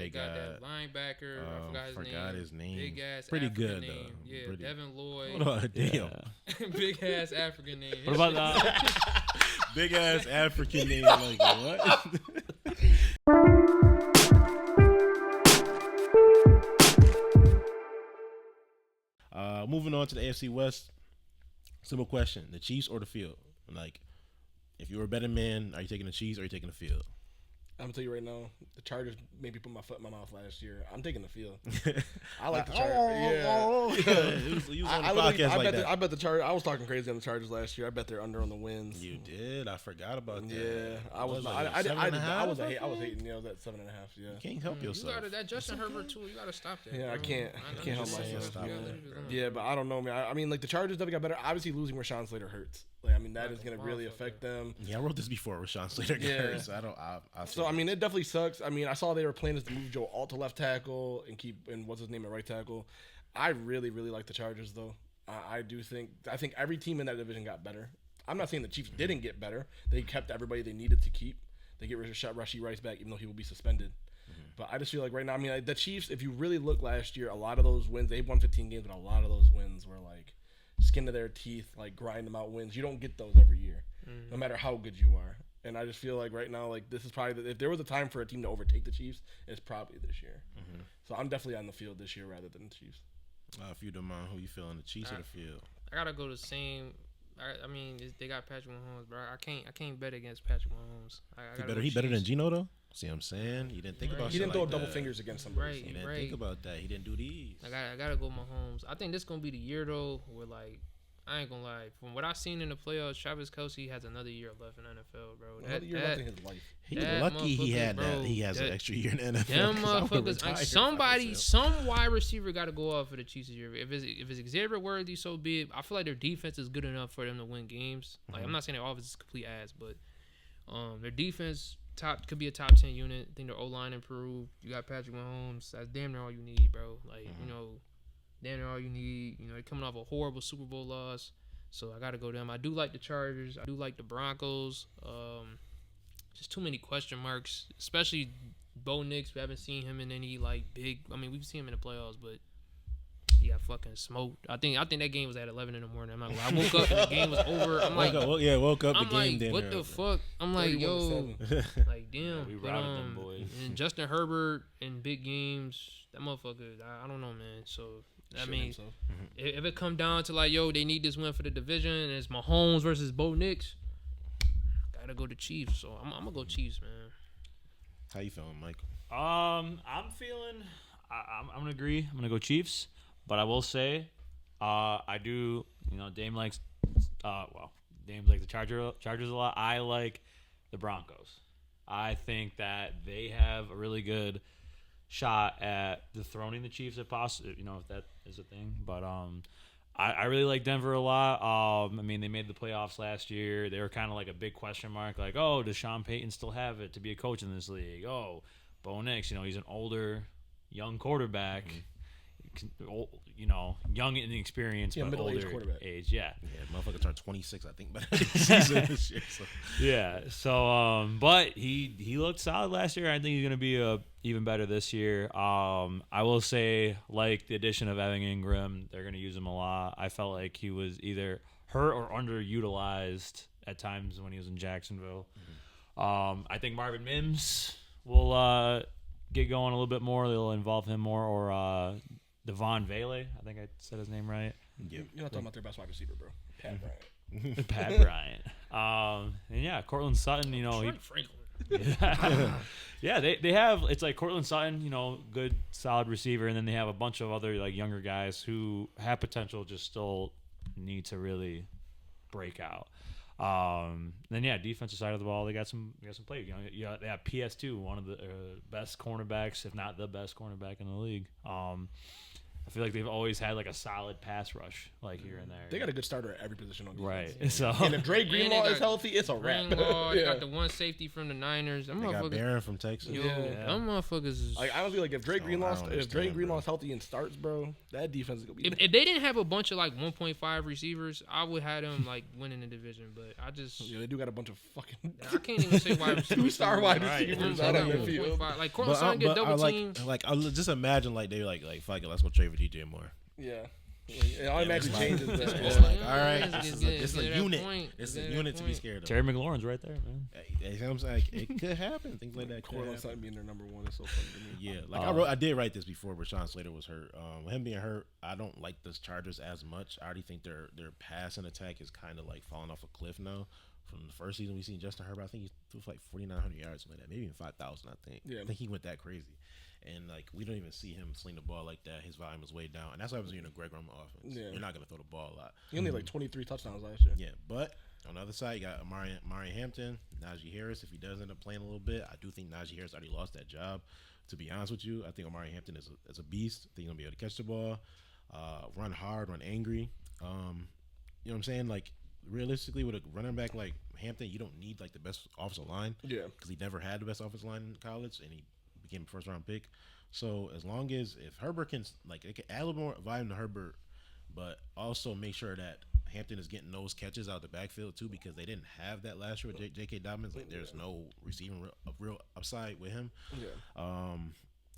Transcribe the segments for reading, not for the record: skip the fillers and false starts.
They got that linebacker. I forgot his name. Big ass. Pretty African good name. though. Yeah, Pretty. Devin Lloyd. Hold on, damn. Big ass African name. What about that? Big ass African name. Like what? Moving on to the AFC West. Simple question: the Chiefs or the field? Like, if you were a betting man, are you taking the Chiefs or are you taking the field? I'm gonna tell you right now, the Chargers made me put my foot in my mouth last year. I'm taking the field. I like the Chargers. You was on the podcast like that. I bet the Chargers. I was talking crazy on the Chargers last year. I bet they're under on the wins. You did. I forgot about that. Yeah, I was. I was hating. Yeah, that 7.5. Yeah, you can't help yourself. You gotta that Justin Herbert too. You gotta stop that. Yeah, bro. I can't help myself. Yeah, but I don't know, man. I mean, like the Chargers definitely got better. Obviously, losing Rashawn Slater hurts. Like, I mean, that is gonna really affect them. Yeah, I wrote this before Rashawn Slater got hurt, so I don't. So I mean, it definitely sucks. I mean, I saw they were planning to move Joe Alt to left tackle and what's his name at right tackle. I really like the Chargers though. I think every team in that division got better. I'm not saying the Chiefs didn't get better. They kept everybody they needed to keep. They get Rashee Rice back, even though he will be suspended. But I just feel like right now, I mean, like the Chiefs, if you really look last year, a lot of those wins, they've won 15 games, but a lot of those wins were like skin to their teeth, like grind them out wins. You don't get those every year, no matter how good you are. And I just feel like right now, like this is probably if there was a time for a team to overtake the Chiefs, it's probably this year. So I'm definitely on the field this year rather than the Chiefs. If you don't mind, who you feeling, the Chiefs or the field? I gotta go the same. I mean, they got Patrick Mahomes, bro. I can't bet against Patrick Mahomes. He better than Geno though. See what I'm saying? He didn't think about. He didn't throw double fingers against somebody. He didn't think about that. He didn't do these. I gotta go Mahomes. I think this gonna be the year though, where like I ain't gonna lie. From what I've seen in the playoffs, Travis Kelce has another year left in the NFL, bro. Another year left in his life. He's lucky he had bro, that. He has an extra year in the NFL. Them motherfuckers. Like, some wide receiver got to go off for the Chiefs this year. If it's Xavier Worthy, so be it. I feel like their defense is good enough for them to win games. Like I'm not saying their offense is complete ass, but their defense could be a top 10 unit. I think their O line improved. You got Patrick Mahomes. That's damn near all you need, bro. Like damn near all you need. They're coming off a horrible Super Bowl loss. So I got to go them. I do like the Chargers. I do like the Broncos. Just too many question marks, especially Bo Nix. We haven't seen him in any like big. I mean, we've seen him in the playoffs, but he got fucking smoked. I think that game was at 11 in the morning. I'm not gonna lie. I woke up and the game was over. I'm like, woke up. I'm the game like, what the fuck? I'm like, yo, like damn. Yeah, we routed them boys. And Justin Herbert in big games, that motherfucker. I don't know, man. So. I mean, if it come down to like, yo, they need this win for the division, and it's Mahomes versus Bo Nix, gotta go to Chiefs. So I'm gonna go Chiefs, man. How you feeling, Mike? I'm feeling. I'm gonna agree. I'm gonna go Chiefs, but I will say, I do. Dame likes. Dame likes the Chargers a lot. I like the Broncos. I think that they have a really good shot at dethroning the Chiefs if possible, if that is a thing. But I really like Denver a lot. I mean, they made the playoffs last year. They were kind of like a big question mark, like, oh, does Sean Payton still have it to be a coach in this league? Oh, Bo Nix, he's an older, young quarterback. Young and inexperienced, but middle-aged older quarterback. age. Yeah, motherfucker turned 26, I think, by the season this year. So. Yeah. So, but he looked solid last year. I think he's gonna be even better this year. I will say, like the addition of Evan Ingram, they're gonna use him a lot. I felt like he was either hurt or underutilized at times when he was in Jacksonville. I think Marvin Mims will get going a little bit more. They'll involve him more, or Devon Vele. I think I said his name right. Yeah. You're not talking about their best wide receiver, bro. Pat Bryant. Pat Bryant. And yeah, Cortland Sutton, yeah, they have, it's like Cortland Sutton, good solid receiver, and then they have a bunch of other like younger guys who have potential, just still need to really break out. Then yeah, defensive side of the ball, they got some play. They have PS2, one of the best cornerbacks, if not the best cornerback in the league. I feel like they've always had like a solid pass rush, like here and there. They got a good starter at every position on defense. right. So And if Dre Greenlaw is healthy, it's a wrap. Greenlaw, they got the one safety from the Niners. Them They got motherfuckers. Barron from Texas. Yo, Yeah. them motherfuckers is. Like honestly, like if Dre I don't Greenlaw understand, is healthy and starts, bro, that defense is gonna be. If they didn't have a bunch of like 1.5 receivers, I would have them like winning the division. But I just, yeah, they do got a bunch of fucking I can't even say wide receivers. 2-star wide Right. receivers Right. out on the field. Like Cortland Sutton get double teamed. I'll just imagine like they like fuck it, let's go trade for DJ Moore. Yeah. It automatically it's changes It's that. just Yeah. like, all right, Yeah, this is a get unit. that point. It's Get a that unit to be point. scared of. Terry McLaurin's right there, man. You know what I'm saying? Like, it could happen. Things like that could Cortland happen. Sutton being their number one is so funny to me. Yeah, like I did write this before, but Rashawn Slater was hurt. Him being hurt, I don't like the Chargers as much. I already think their passing attack is kind of like falling off a cliff now. From the first season we seen Justin Herbert, I think he threw for like 4,900 yards, something like that, maybe even 5,000. I think. Yeah. I think he went that crazy, and like we don't even see him sling the ball like that. His volume is way down, and that's why I was in a Greg Roman offense. Yeah. You're not gonna throw the ball a lot. He only had like 23 touchdowns last year. Yeah, but on the other side, you got Amari Hampton, Najee Harris. If he does end up playing a little bit, I do think Najee Harris already lost that job. To be honest with you, I think Amari Hampton is a beast. I think he's gonna be able to catch the ball, run hard, run angry. You know what I'm saying? Like realistically, with a running back like Hampton, you don't need like the best offensive line. Yeah. Because he never had the best offensive line in college, and he became a first round pick. So as long as if Herbert can like they can add a little more volume to Herbert, but also make sure that Hampton is getting those catches out the backfield too, because they didn't have that last year with J.K. Dobbins. Like there's no receiving real upside with him. Yeah.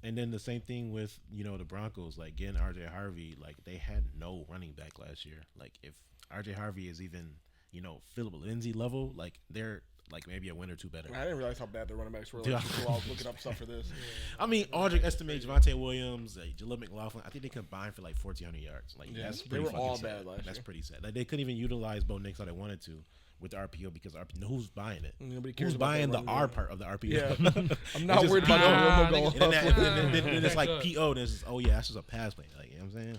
And then the same thing with the Broncos, like getting R.J. Harvey. Like they had no running back last year. Like if R.J. Harvey is even Philip Lindsay level, like they're like maybe a win or two better. I didn't realize how bad their running backs were. Yeah. Like, until I was looking up stuff for this. I mean, Aldrich estimates Javonte Williams, Jaleel McLaughlin. I think they combined for like 1,400 yards. Like that's they pretty were fucking all sad. bad last That's year. pretty sad. Like they couldn't even utilize Bo Nix how they wanted to with the RPO because who's buying it? Nobody cares Who's about buying that the run R game. part of the RPO? Yeah. I'm not just worried about PO. the real And goal. then it's like PO. And it's just, oh yeah, that's just a pass play. Like you know what I'm saying?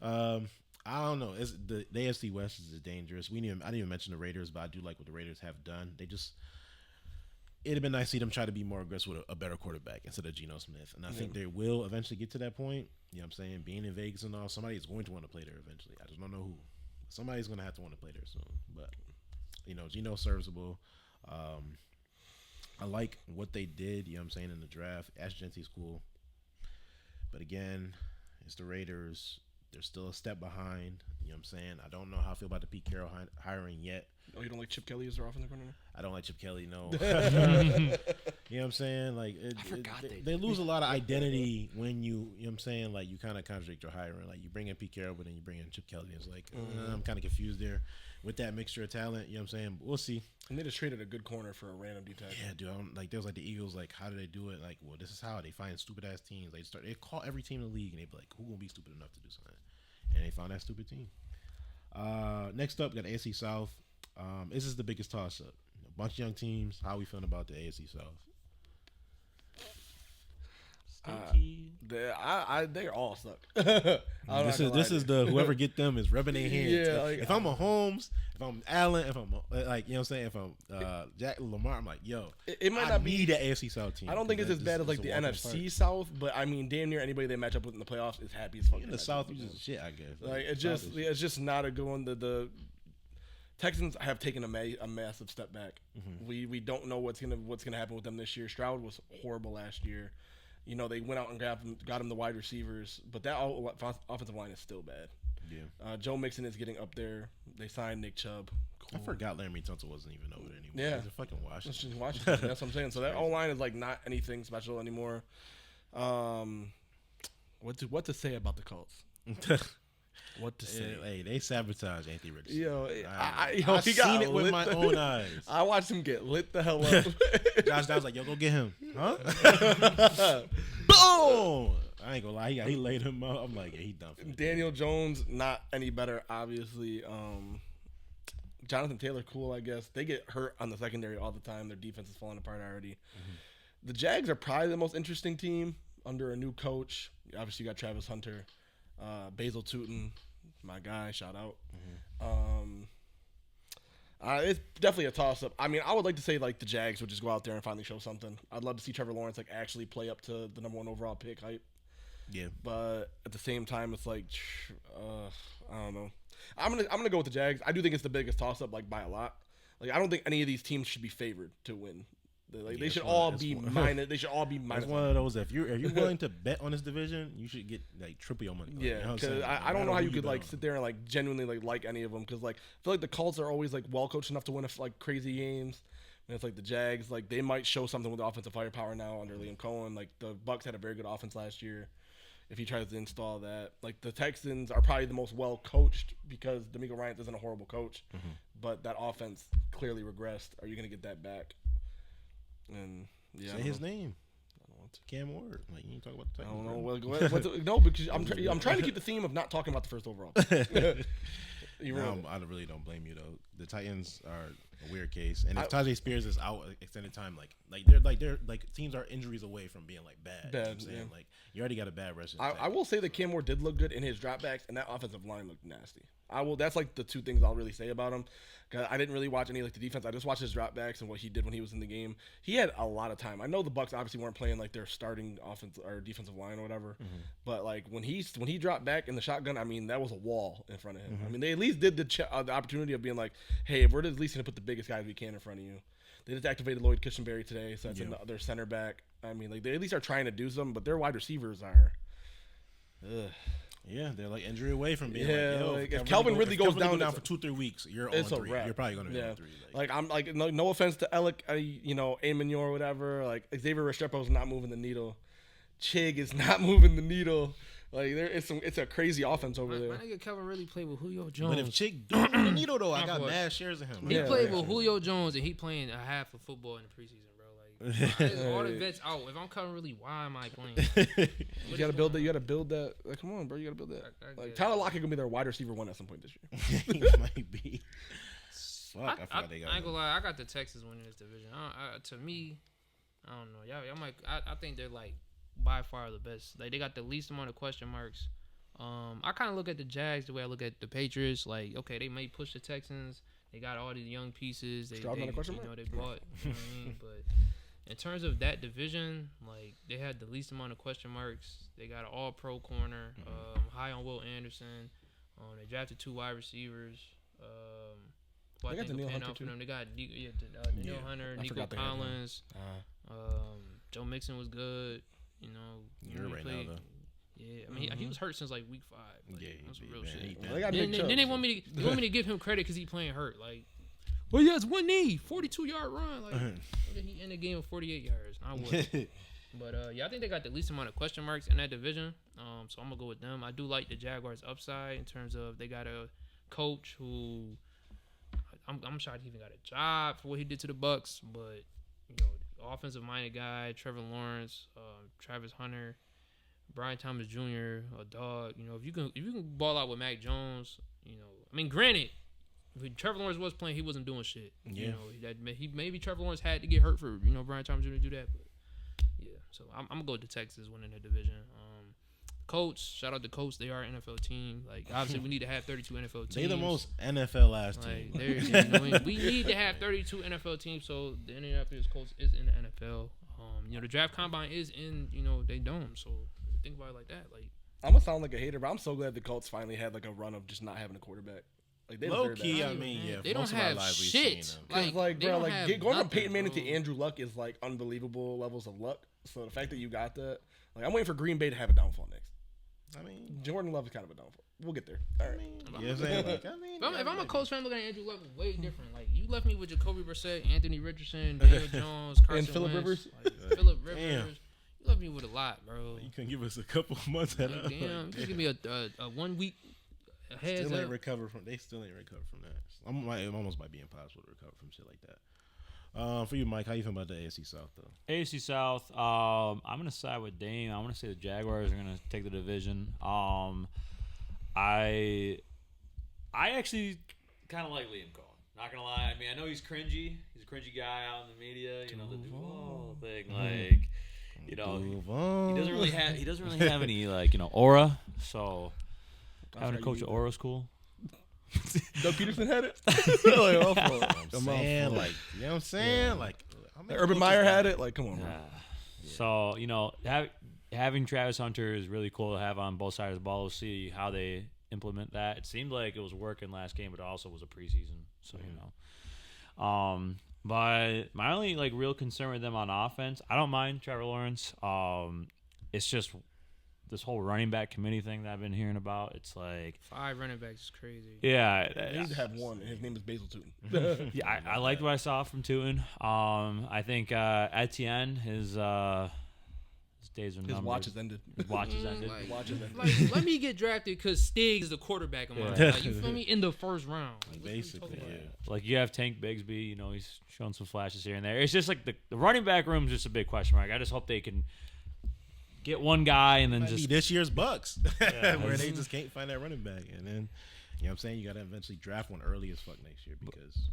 So, I don't know. It's the AFC West is dangerous. I didn't even mention the Raiders, but I do like what the Raiders have done. It'd have been nice to see them try to be more aggressive with a better quarterback instead of Geno Smith. And I think they will eventually get to that point. You know what I'm saying? Being in Vegas and all, somebody is going to want to play there eventually. I just don't know who. Somebody's going to have to want to play there soon. But, Geno's serviceable. I like what they did, you know what I'm saying, in the draft. Ash Genty's cool. But again, it's the Raiders. They're still a step behind. You know what I'm saying? I don't know how I feel about the Pete Carroll hiring yet. Oh, you don't like Chip Kelly as their offensive coordinator? I don't like Chip Kelly, no. You know what I'm saying? Like they lose a lot of identity when you know what I'm saying? Like you kind of contradict your hiring. Like you bring in Pete Carroll, but then you bring in Chip Kelly. It's like I'm kind of confused there with that mixture of talent. You know what I'm saying? But we'll see. And they just traded a good corner for a random D-tackle. Yeah, dude. Like there was like the Eagles. Like how do they do it? Like well, this is how they find stupid ass teams. They call every team in the league and they be like, who gonna be stupid enough to do something? And they found that stupid team. Next up, we got AFC South. This is the biggest toss-up. A bunch of young teams. How are we feeling about the AFC South? They're all suck. This is the whoever get them is rubbing their hands. Yeah, like, if I'm Mahomes, if I'm Allen, if I'm like you know what I'm saying, if I'm Jack Lamar, I'm like yo, it might not be the AFC South team. I don't think it's as bad as like the NFC South, but I mean, damn near anybody they match up with in the playoffs is happy as fuck. In the South, which is shit, I guess. Like it's just not a good one. The Texans have taken a massive step back. Mm-hmm. We don't know what's gonna happen with them this year. Stroud was horrible last year. They went out and got him the wide receivers, but that offensive line is still bad. Yeah. Joe Mixon is getting up there. They signed Nick Chubb. Cool. I forgot Larry Tunsil wasn't even over there anymore. Yeah. He's a fucking Washington. That's just Washington. That's what I'm saying. So that O-line is like not anything special anymore. What to say about the Colts? What to say? Hey, they sabotage Anthony Richardson. I've seen it with my own eyes. I watched him get lit the hell up. Josh Downs like, yo, go get him. Huh? Boom! I ain't gonna lie. He laid him out. I'm like, yeah, he done for me. Daniel Jones, not any better, obviously. Jonathan Taylor, cool, I guess. They get hurt on the secondary all the time. Their defense is falling apart already. Mm-hmm. The Jags are probably the most interesting team under a new coach. Obviously, you got Travis Hunter. Basil Tootin, my guy, shout out. Mm-hmm. It's definitely a toss-up. I mean, I would like to say like the Jags would just go out there and finally show something. I'd love to see Trevor Lawrence like actually play up to the number 1 overall pick hype. Yeah. But at the same time, it's like, I don't know. I'm gonna go with the Jags. I do think it's the biggest toss up, like by a lot. Like I don't think any of these teams should be favored to win. They should all be minus. They should all be minus. It's one of those. If you're willing to bet on this division, you should get like triple your money. Like, Yeah, because I don't know how you could like sit there and like genuinely like any of them. Because like I feel like the Colts are always like well coached enough to win like crazy games. And it's like the Jags, like they might show something with offensive firepower now under Liam Cohen. Like the Bucs had a very good offense last year. If he tries to install that, like the Texans are probably the most well coached because D'Amico Ryans isn't a horrible coach, but that offense clearly regressed. Are you going to get that back? And yeah, say his name. I don't want to. 𝘾𝙗𝙗. Like you ain't talk about the I Texans. don't know. No, because I'm trying to keep the theme of not talking about the first overall. I really don't blame you though. The Titans are a weird case, and if Tajay Spears is out extended time, they're teams are injuries away from being like bad. You know what I'm saying? Like you already got a bad rush. I will say that 𝘾𝙗𝙗 did look good in his dropbacks, and that offensive line looked nasty. That's like the two things I'll really say about him. Cause I didn't really watch any like the defense. I just watched his dropbacks and what he did when he was in the game. He had a lot of time. I know the Bucs obviously weren't playing like their starting offense or defensive line or whatever, but like when he dropped back in the shotgun, I mean that was a wall in front of him. I mean they at least did the opportunity of being like, hey, we're at least gonna put the biggest guys we can in front of you. They just activated 𝙘𝙘𝙘𝙧𝙀 today, so that's their center back. I mean like they at least are trying to do something, but their wide receivers are. Yeah, they're like injury away from being if Calvin Ridley goes down for 2-3 weeks, you're on 3. You're probably going to be on 3. Like I'm like no offense to Alec, 𝘾𝙗𝙗 or whatever. Like Xavier Restrepo's not moving the needle. Chig is not moving the needle. Like it's a crazy offense over there. My nigga Calvin really played with Julio Jones. But if Chig do move the needle though, I got mad shares of him. He played with Julio Jones and he playing a half of football in the preseason. All the vets out. If I'm covering really, why am I playing? You gotta build that. You gotta build that. Like, come on, bro. You gotta build that. Like Tyler Lockett gonna be their wide receiver 1 at some point this year. He might be. Fuck, I forgot they got. I ain't gonna lie. I got the Texans winning this division. To me, I don't know. Y'all might. I think they're like by far the best. Like they got the least amount of question marks. I kind of look at the Jags the way I look at the Patriots. Like, okay, they may push the Texans. They got all these young pieces. They bought. You know what I mean? But in terms of that division, like they had the least amount of question marks. They got an all-pro corner, high on Will Anderson. They drafted 2 wide receivers. They got Danielle Hunter too. They got Danielle Hunter, Nico Collins. Joe Mixon was good. You know, you're right now though. Yeah, I mean he was hurt since like week 5. Like, yeah, that's some real shit. Then they want me to give him credit because he playing hurt. Like, well, he has one knee, 42-yard run. Like, he ended the game with 48 yards. I would. But I think they got the least amount of question marks in that division. So I'm gonna go with them. I do like the Jaguars' upside in terms of they got a coach who I'm shocked he even got a job for what he did to the Bucs. But offensive-minded guy, Trevor Lawrence, Travis Hunter, Brian Thomas Jr., a dog. If you can ball out with Mac Jones, I mean, granted, when Trevor Lawrence was playing, he wasn't doing shit. Yeah. Maybe Trevor Lawrence had to get hurt for Brian Thomas Jr. to do that. But yeah, so I'm gonna go with the Texans winning the division. Colts, shout out to Colts. They are an NFL team. Like obviously, we need to have 32 NFL teams. They the most NFL-ass team. We need to have 32 NFL teams. So the Indianapolis Colts is in the NFL. The draft combine is in they dome. So think about it like that. Like I'm gonna sound like a hater, but I'm so glad the Colts finally had like a run of just not having a quarterback. Like they low key, that. I mean, yeah. They don't have shit. Going from Peyton Manning to Andrew Luck is like unbelievable levels of luck. So the fact that you got that, like I'm waiting for Green Bay to have a downfall next. I mean, Jordan Love is kind of a downfall. We'll get there. All right. If I'm a Colts fan, looking at Andrew Luck, way different. Like you left me with Jacoby Brissett, Anthony Richardson, Daniel Jones, Carson and Phillip Wentz, Rivers. Phillip Rivers. Damn. You left me with a lot, bro. You can give us a couple months. Damn, you can give me a 1 week. They still ain't recovered from that. It almost might be impossible to recover from shit like that. For you, Mike, how you feel about the AFC South though? AFC South, I'm gonna side with Dame. I'm gonna say the Jaguars are gonna take the division. I actually kind of like Liam Cohen. Not gonna lie. I mean, I know he's cringy. He's a cringy guy out in the media. The Duval thing, like. He doesn't really have any aura. So having a coach at aura is cool. Doug Peterson had it. You know what I'm saying? Like Urban Meyer had it. Like, come on, man. So having having Travis Hunter is really cool to have on both sides of the ball. We'll see how they implement that. It seemed like it was working last game, but it also was a preseason, so you know. But my only like real concern with them on offense, I don't mind Trevor Lawrence. It's just this whole running back committee thing that I've been hearing about. It's like 5 running backs is crazy. Yeah, They need to have one, and his name is Basil Tootin. yeah, I liked what I saw from Tootin. I think Etienne, his days are numbered. His watch is ended. His watch is ended. Let me get drafted because Stiggs is the quarterback of mine. Yeah. Like, you feel me? In the first round. Like, Basically, yeah. Like you have Tank Bigsby, you know, he's showing some flashes here and there. It's just like the running back room is just a big question mark. I just hope they can get one guy and then Might just be this year's Bucks, Yeah. where they just can't find that running back, and then you know what I'm saying, you got to eventually draft one early as fuck next year because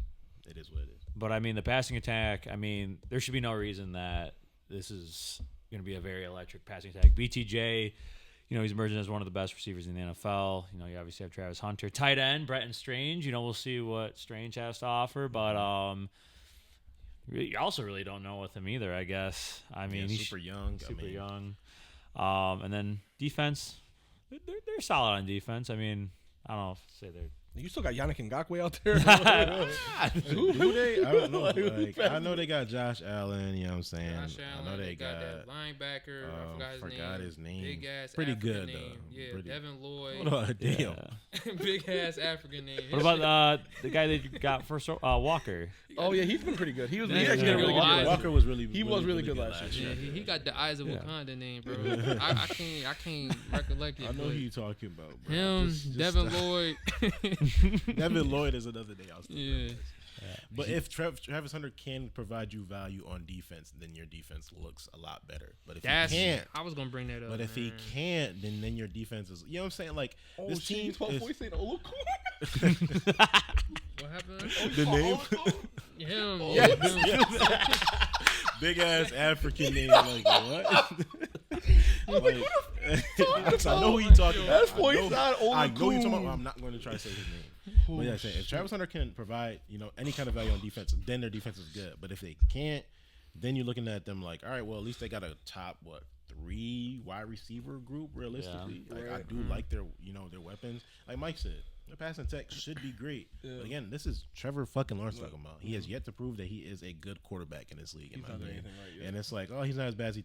it is what it is. But I mean, the passing attack, I mean, there should be no reason that this is going to be a very electric passing attack. BTJ, you know, he's emerging as one of the best receivers in the NFL. You know, you obviously have Travis Hunter. Tight end, Bretton Strange. You know, we'll see what Strange has to offer. But you also really don't know with him either, I guess. I mean, Yeah, he's super young. super young. And then defense, they're solid on defense. I mean, I don't know if say they're. You still got Yannick Ngakoue out there. Do they? I don't know. Like, I know they got Josh Allen. You know what I'm saying? Josh Allen, I know they got that linebacker. I forgot his name. Big ass Pretty African good name. though. Yeah, Pretty, Devin Lloyd. Hold on, damn. Yeah. Big ass African name. What about the guy that you got first? Walker. Oh yeah, he's been pretty good. He was Yeah, actually yeah, a really good yeah. year. Walker was really. He was really good last year. Yeah, he got the eyes of Yeah. Wakanda name, bro. I can't recollect it. I know but who you talking about, bro. him, Just Devin stop. Lloyd. Devin Lloyd is another day. Yeah. But if Travis Hunter can provide you value on defense, then your defense looks a lot better. But if he can't, I was gonna bring that up. but if he man. can't, then your defense is. You know what I'm saying? Like Oh, this team is. Oluku. What happened? The name, Him. Yes. big ass African name. Like what? Like, I know who you talking about. That's why he's not I know who you talking Oluku. about. I'm not going to try to say his name. But yeah, if Travis Hunter can provide, you know, any kind of value on defense, then their defense is good. But if they can't, then you're looking at them like, all right, well, at least they got a top 3 wide receiver group realistically. Yeah. Like I Right. do like their, you know, their weapons. Like Mike said, their passing tech should be great. Yeah. But again, this is Trevor fucking Lawrence talking about. He has yet to prove that he is a good quarterback in this league. In He's my not doing opinion. anything right yet. And it's like, oh, he's not as bad as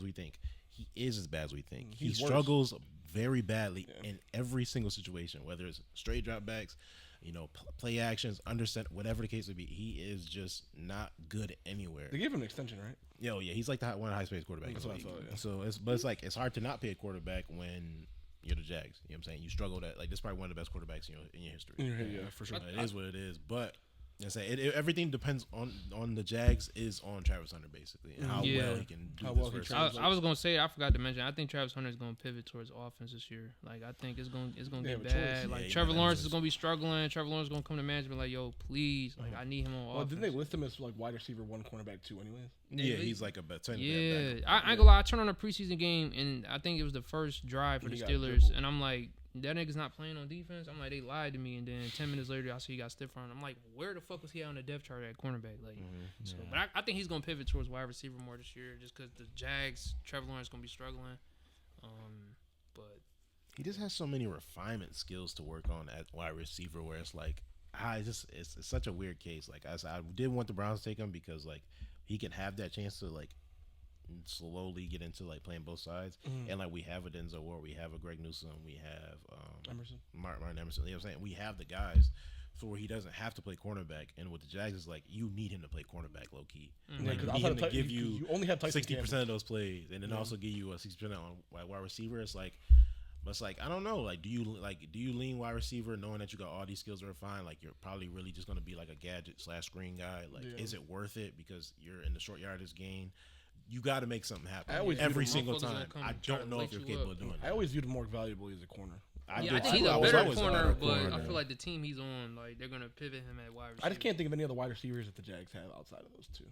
we think. He is as bad as we think. He He's worse. struggles very badly Yeah. in every single situation, whether it's straight drop backs, you know, play actions, understand, whatever the case would be. He is just not good anywhere. They gave him an extension, right? Yo, yeah, he's like one of the highest paid quarterbacks. That's in what the I league. thought, yeah. So it's like it's hard to not pay a quarterback when you're the Jags. You know what I'm saying? You struggle that like this is probably one of the best quarterbacks in your history. Yeah, for sure. It is what it is, but. I say everything depends on the Jags is on Travis Hunter basically and how Yeah. well he can do How this well he versus. I was gonna say I forgot to mention. I think Travis Hunter is gonna pivot towards offense this year. Like I think it's gonna They get have a bad. choice. Yeah, Like you Trevor know, Lawrence that's is gonna be struggling. Trevor Lawrence is gonna come to management like, yo, please, like I need him on Well, offense. didn't they list him as like wide receiver 1, cornerback 2, anyways? Yeah, he's like a better. Yeah, I ain't gonna lie. I turned on a preseason game and I think it was the first drive for the He got Steelers, dribbled. and I'm like, that nigga's not playing on defense. I'm like, they lied to me, and then 10 minutes later, I see he got stiff arm. I'm like, where the fuck was he at on the depth chart at cornerback? Like, so, but I think he's gonna pivot towards wide receiver more this year, just because the Jags, Trevor Lawrence gonna be struggling. But He just has so many refinement skills to work on at wide receiver, where it's like, it's such a weird case. Like I did want the Browns to take him because like he can have that chance to like slowly get into like playing both sides, and like we have a Denzel Ward, we have a Greg Newsome, we have Emerson. Martin Emerson. You know what I'm saying? We have the guys for where he doesn't have to play cornerback, and with the Jags, it's like you need him to play cornerback low key. Yeah, Like, because you need outside him of to give you only have Tyson 60% Campbell. of those plays, and then also give you a 60% on wide receiver. It's like, but it's like I don't know. Like, do you lean wide receiver knowing that you got all these skills are fine? Like, you're probably really just gonna be like a gadget / screen guy. Like, Yeah. is it worth it because you're in the short yardage game? You got to make something happen I always every do. single Motherfuckers gonna time. come I and try don't to know light if you're you capable up. of doing I that. always viewed him more valuable as a corner. yeah, did I think too. he's a was better always corner, better but I corner. feel like the team he's on, like they're gonna pivot him at wide receiver. I just can't think of any other wide receivers that the Jags have outside of those two.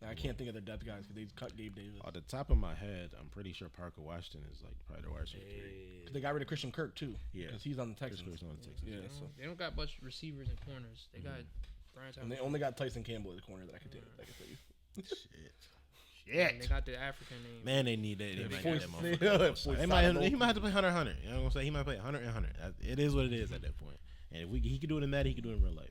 I can't think of their depth guys because they cut Gabe Davis. Off the top of my head, I'm pretty sure Parker Washington is like probably the wide receiver 3. They got rid of Christian Kirk too. Yeah. because he's on the Chris Texans. Kirk's on the Texans. Yeah, They so don't- they don't got much receivers and corners. They got Brian and they only got Tyson Campbell at the corner that I could tell you. Shit. They got the African name. Man, they need that. They might need that Foyt- motherfucker. Foyt- He might have to play Hunter. You know what I'm saying? He might play Hunter and Hunter. It is what it is at that point. And if he could do it in that, he could do it in real life.